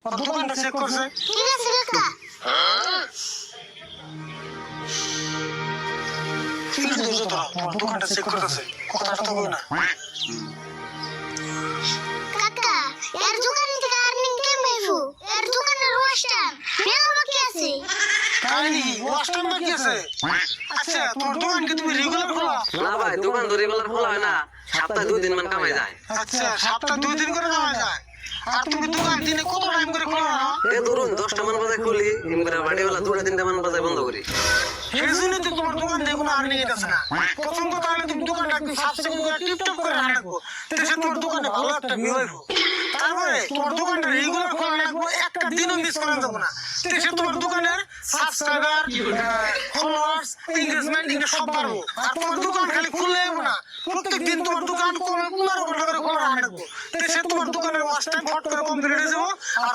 আর দোকানটা চেক করছে। ঠিক আছে কাকা। কি করছো তোরা? তোমার দোকানটা চেক করতেছে, কথাটা তো বলো না। কাকা এর দোকান থেকে আর্নিং কেমাইবো, এর দোকানের ওয়াশটা মেলা বাকি আছে। তাই নি ওয়াস্টার বাকি আছে। আচ্ছা তোমার দোকান কি তুমি রেগুলার খোলা? না ভাই, দোকান তো রেগুলার খোলা হয় না, সপ্তাহে 2 দিন মান কামাই যায়। আচ্ছা সপ্তাহে 2 দিন করে কামাই যায়। আর তুমি দোকান দিনে কত টাইম করে খোলা না? এ ধরুন 10টা মান বাজে খুলি, এম করে বাড়িওয়ালা 2টা 3টা মান বাজে বন্ধ করি। সেই জন্য তো তোমার দোকান দিয়ে কোনো আর্নিং আছে না। প্রথম কথা হলো তুমি দোকানটা একটু সাবস্ক্রাইব করে টিপটপ করে রাখো, তাহলে তোমার দোকানে ভালো একটা ভিউ হইব। তারপরে তোমার দোকানটা রেগুলার খোলা রাখবো, একটা দিনও মিস করা যাবে না। তাহলে তোমার দোকানের সাবস্ক্রাইবার, ফলোয়ার্স, এনগেজমেন্ট এগুলো সব বাড়বো। আর তোমার দোকান খালি খুললে হবে না, প্রত্যেকদিন তোমার দোকান কমে 15 ঘন্টা করে খোলা রাখবো। তাহলে তোমার দোকানের ওয়াচ টাইম ফট করে কমপ্লিট হয়ে যাবো। আর